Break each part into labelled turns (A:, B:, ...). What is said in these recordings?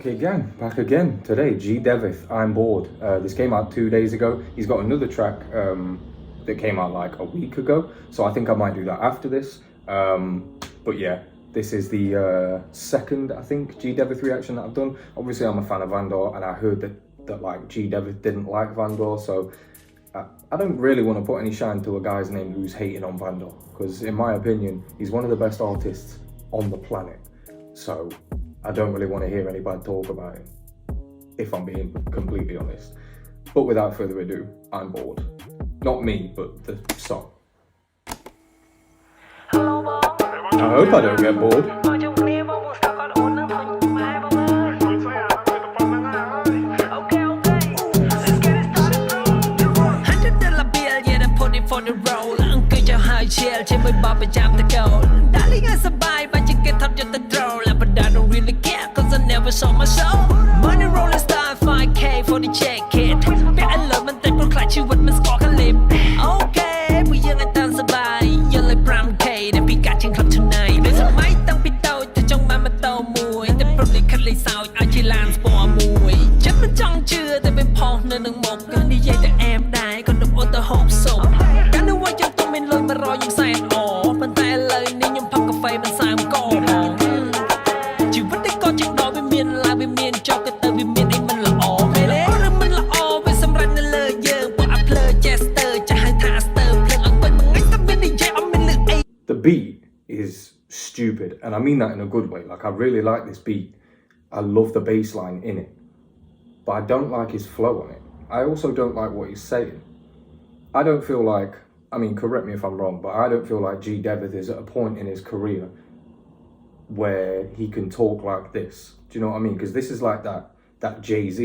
A: Okay, gang, back again today. G-DEVITH, I'm bored. This came out 2 days ago. He's got another track that came out like a week ago, so I think I might do that after this. But yeah, this is the second, I think, G-DEVITH reaction that I've done. Obviously, I'm a fan of Vandor, and I heard that like G-DEVITH didn't like Vandor, so I don't really want to put any shine to a guy's name who's hating on Vandor, because in my opinion, he's one of the best artists on the planet. So I don't really want to hear any bad talk about him, if I'm being completely honest. But without further ado, I'm bored. Not me, but the song. I hope I don't get bored.
B: So my soul money rolling style 5k for the check it แต่อันเลิศมันเต็มเพราะคลายชีวิตมันสกอร์กันลิบโอเคผู้ยังไงตามสบายยังเลยพรำ K แต่พี่กัดชิงคลับ tonight เลยสมัยตั้งพี่โตถ้าจ้องมาโตมวยแต่ปลุกเลยคัดเลยสาวอาชีลานสปอร์มวยฉันมันจ้องเชื่อแต่เป็นพอเนื้อหนึ่งหมกกันดีใจแต่แอบได้คนดมโอตหอบศพกันนึกว่าจะต้องเป็นลอยมารอยังแสนอ๋อมันแต่เลยนี่ยังพักกาแฟมันสามก้อนชีวิตได้ก็จึงดอกเป็นเมียนลาเป็นเมียนจอกก็เติมเป็นเมียนไอ้มันละออไม่ได้หรือมันละออไปสำรันนั่นเลยเยอะพออัพเลยเจสเตอร์จะให้ทาสเตอร์เพลงอังเปิดมันไงแต่เป็นไอ้เจอมันเลยไอ้
A: The beat is stupid, and I mean that in a good way. Like, I really like this beat. I love the bass line in it, but I don't like his flow on it. I also don't like what he's saying. I don't feel like, I mean, correct me if I'm wrong, but I don't feel like G-DEVITH is at a point in his career where he can talk like this. Do you know what I mean? Because this is like that Jay-Z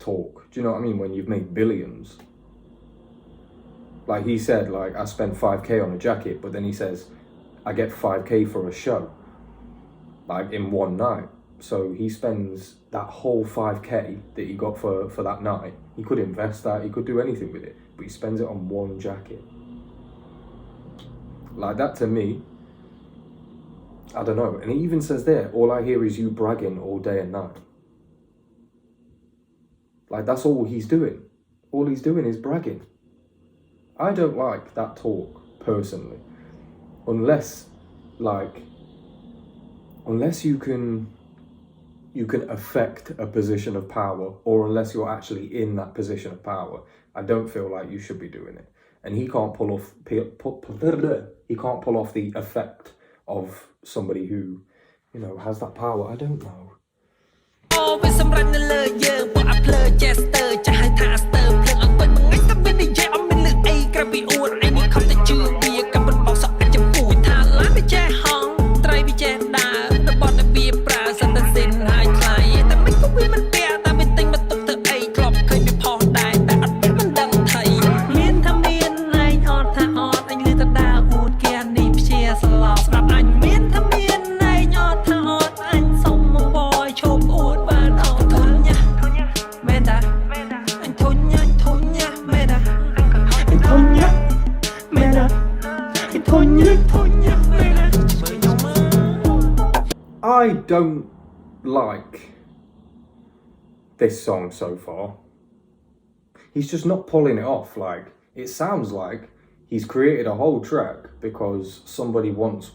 A: talk. Do you know what I mean? When you've made billions. Like he said, like, I spent 5k on a jacket, but then he says, I get 5k for a show, like in one night. So he spends that whole 5k that he got for that night. He could invest that, he could do anything with it, but he spends it on one jacket. Like, that to me, I don't know. And he even says there, all I hear is you bragging all day and night. Like, that's all he's doing. All he's doing is bragging. I don't like that talk, personally. Unless you can affect a position of power, or unless you're actually in that position of power, I don't feel like you should be doing it. And he can't pull off the effect of somebody who, you know, has that power. I don't know. I don't like this song so far. He's just not pulling it off. Like, it sounds like he's created a whole track because somebody once,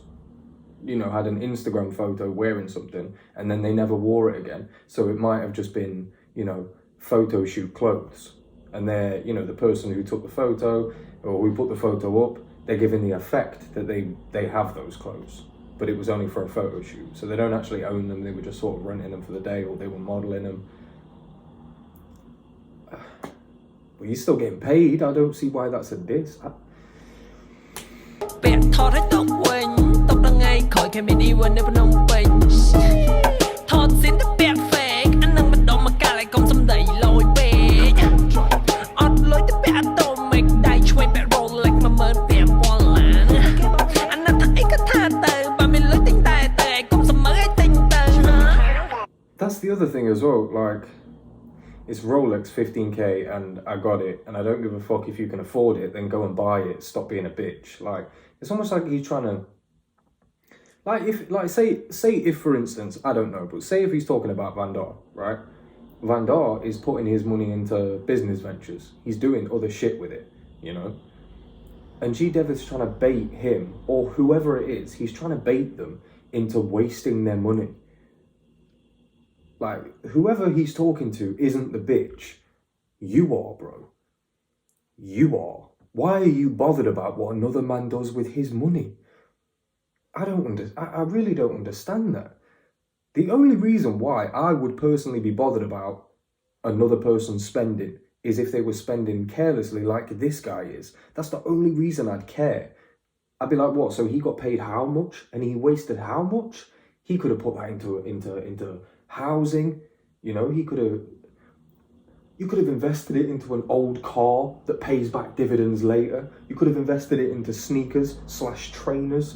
A: you know, had an Instagram photo wearing something and then they never wore it again. So it might have just been, you know, photo shoot clothes. And they're, you know, the person who took the photo or who put the photo up, they're giving the effect that they have those clothes. But it was only for a photo shoot. So they don't actually own them, they were just sort of renting them for the day, or they were modeling them. But he's still getting paid. I don't see why that's a diss. That's the other thing as well, like, it's Rolex 15k and I got it and I don't give a fuck if you can afford it, then go and buy it, stop being a bitch. Like, it's almost like he's trying to, Like say if for instance, I don't know, but say if he's talking about Van Dar, right? Van Dar is putting his money into business ventures. He's doing other shit with it, you know? And G-DEVITH's trying to bait him, or whoever it is, he's trying to bait them into wasting their money. Like, whoever he's talking to isn't the bitch. You are, bro. You are. Why are you bothered about what another man does with his money? I really don't understand that. The only reason why I would personally be bothered about another person's spending is if they were spending carelessly like this guy is. That's the only reason I'd care. I'd be like, what? So he got paid how much? And he wasted how much? He could have put that into housing. You know, you could have invested it into an old car that pays back dividends later. You could have invested it into sneakers / trainers.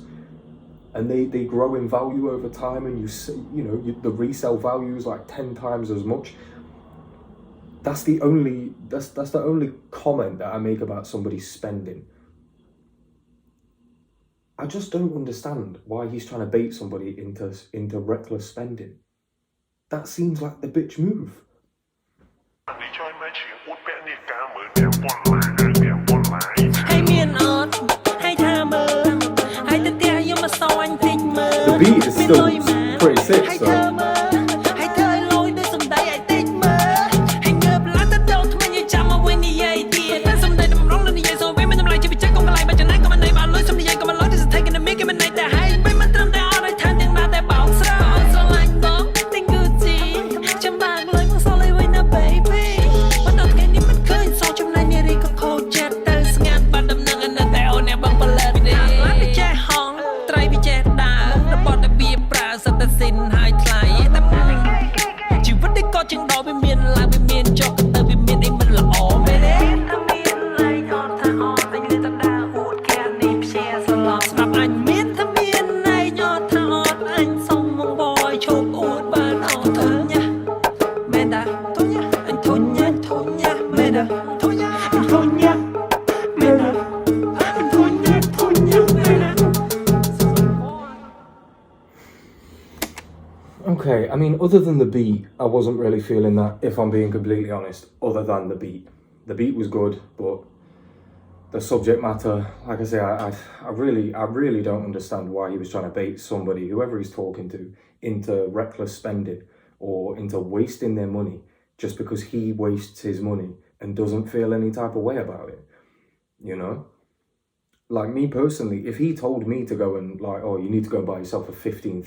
A: And they grow in value over time, and the resale value is like 10 times as much. That's the only comment that I make about somebody spending. I just don't understand why he's trying to bait somebody into reckless spending. That seems like the bitch move.
B: ให้เมียนออดให้เธอมือให้เตี้ยๆยกมาซอยพลิกมือ
A: The beat is still pretty sick,
B: ให้
A: so
B: เธอมือให้เธอลอยด้วยสมได้ไอ้ติ๊กมือให้เงือบล้านตะโดดทำไมยังจำเอาไว้ในใยเดียแต่สมได้ดำร้องแล้วในใยโซเว้ไม่ทำลายชีวิตใจของอะไรมาจากนั้นก็มันในบ้านลอยสมได้ใยก็มันลอยที่สุดท้ายกันนะมิกันมันในแต่ให้ไม่มันเติมแต่อะไรทานยังมาแต่เบาสร้างสลายต้องติงกูจีจำบากเลยมึงซอเลยไว้นะ baby วันดอกแค่นี้มันเคยซอจำในนี่รีก็โคเจ็ดแต่สงานบันดำเนินอันนั้นแต่เอาเนี่ยบังเปลือยไม่ได้ร้านไปแจ้ห้องไตรไปแจ้ดาวระบอดระเบียบปราศตัดสินหายคลายแต่ชีวิตได้ก็จึงดอกไปเมียนลายไปเมียนจอกกันเตอไปเมียนไอ้มันละอ๋อไม่ได้ถ้าเมียนไรยอดถ้าอ่อนไอ้เรื่องตาดาหูดแก่นี่เชียร์สลับสำหรับอันเมียนถ้าเมียนไรยอดถ้าอ่อนอันส่งมองบอยโชคอวดบ้านเอาทุนยะแม่ดาทุนยะอันทุนยะแม่ดาทุนยะอันทุนยะแม่ดาอันทุนยะแม่ดา
A: Okay, I mean, other than the beat, I wasn't really feeling that, if I'm being completely honest, other than the beat. The beat was good, but the subject matter, like I say, I really don't understand why he was trying to bait somebody, whoever he's talking to, into reckless spending or into wasting their money just because he wastes his money and doesn't feel any type of way about it, you know? Like me personally, if he told me to go and like, oh, you need to go and buy yourself a £15,000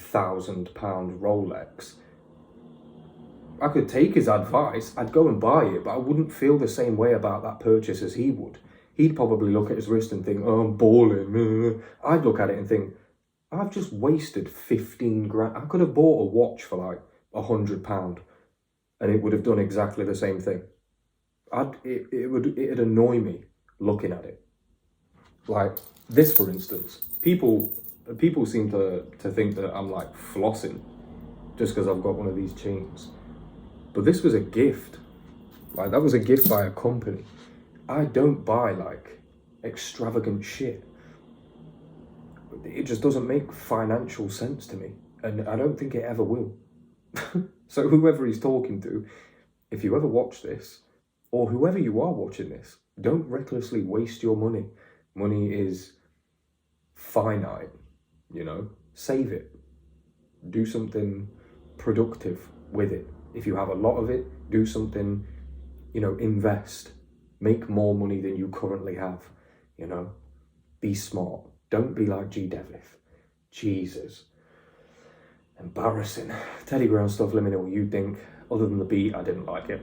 A: Rolex, I could take his advice, I'd go and buy it, but I wouldn't feel the same way about that purchase as he would. He'd probably look at his wrist and think, oh, I'm balling. I'd look at it and think, I've just wasted 15 grand. I could have bought a watch for like £100 and it would have done exactly the same thing. It'd annoy me looking at it. Like this, for instance, people seem to think that I'm like flossing just because I've got one of these chains. But this was a gift. Like that was a gift by a company. I don't buy like extravagant shit. It just doesn't make financial sense to me. And I don't think it ever will. So whoever he's talking to, if you ever watch this, or whoever you are watching this, don't recklessly waste your money. Money is finite, you know, save it. Do something productive with it. If you have a lot of it, do something, you know, invest. Make more money than you currently have, you know. Be smart. Don't be like G-DEVITH. Jesus. Embarrassing. TeddyGreyOnStuff, let me know what you think. Other than the beat, I didn't like it.